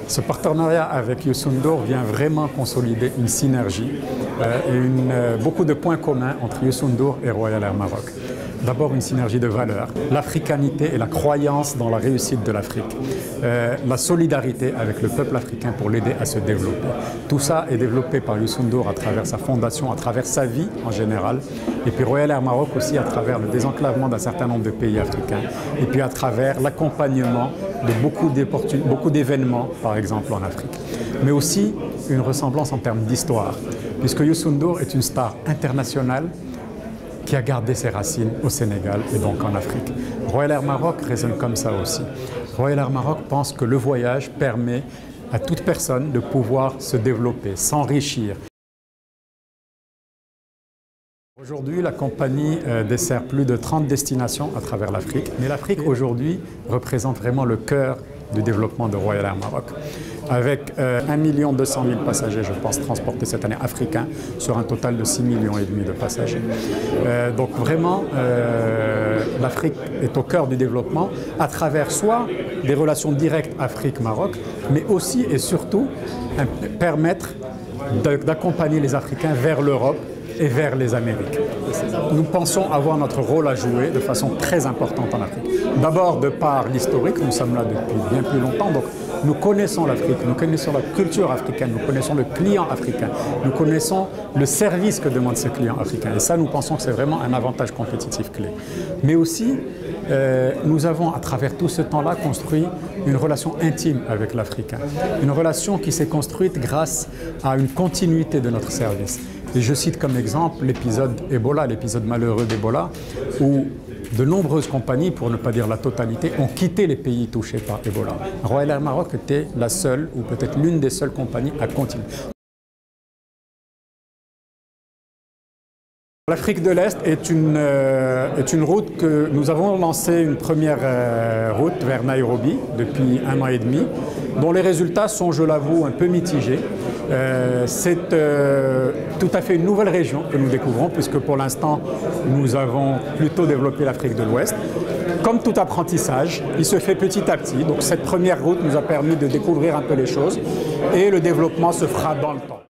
Ce partenariat avec Youssou N'Dour vient vraiment consolider une synergie et beaucoup de points communs entre Youssou N'Dour et Royal Air Maroc. D'abord une synergie de valeurs, l'africanité et la croyance dans la réussite de l'Afrique, la solidarité avec le peuple africain pour l'aider à se développer. Tout ça est développé par Youssou N'Dour à travers sa fondation, à travers sa vie en général, et puis Royal Air Maroc aussi à travers le désenclavement d'un certain nombre de pays africains, et puis à travers l'accompagnement de beaucoup d'événements, par exemple en Afrique. Mais aussi une ressemblance en termes d'histoire, puisque Youssou N'Dour est une star internationale qui a gardé ses racines au Sénégal et donc en Afrique. Royal Air Maroc raisonne comme ça aussi. Royal Air Maroc pense que le voyage permet à toute personne de pouvoir se développer, s'enrichir. Aujourd'hui, la compagnie dessert plus de 30 destinations à travers l'Afrique. Mais l'Afrique, aujourd'hui, représente vraiment le cœur du développement de Royal Air Maroc. Avec 1 200 000 passagers, je pense, transportés cette année africains sur un total de 6,5 millions de passagers. Donc vraiment, l'Afrique est au cœur du développement à travers soit des relations directes Afrique-Maroc, mais aussi et surtout permettre d'accompagner les Africains vers l'Europe et vers les Amériques. Nous pensons avoir notre rôle à jouer de façon très importante en Afrique. D'abord, de par l'historique, nous sommes là depuis bien plus longtemps, donc nous connaissons l'Afrique, nous connaissons la culture africaine, nous connaissons le client africain, nous connaissons le service que demande ce client africain. Et ça, nous pensons que c'est vraiment un avantage compétitif clé. Mais aussi, nous avons, à travers tout ce temps-là, construit une relation intime avec l'Africain. Une relation qui s'est construite grâce à une continuité de notre service. Et je cite comme exemple l'épisode Ebola, l'épisode malheureux d'Ebola, où de nombreuses compagnies, pour ne pas dire la totalité, ont quitté les pays touchés par Ebola. Royal Air Maroc était la seule, ou peut-être l'une des seules compagnies à continuer. L'Afrique de l'Est est une route que nous avons lancé une première route vers Nairobi depuis 1 an et demi, dont les résultats sont, je l'avoue, un peu mitigés. C'est tout à fait une nouvelle région que nous découvrons, puisque pour l'instant, nous avons plutôt développé l'Afrique de l'Ouest. Comme tout apprentissage, il se fait petit à petit. Donc cette première route nous a permis de découvrir un peu les choses et le développement se fera dans le temps.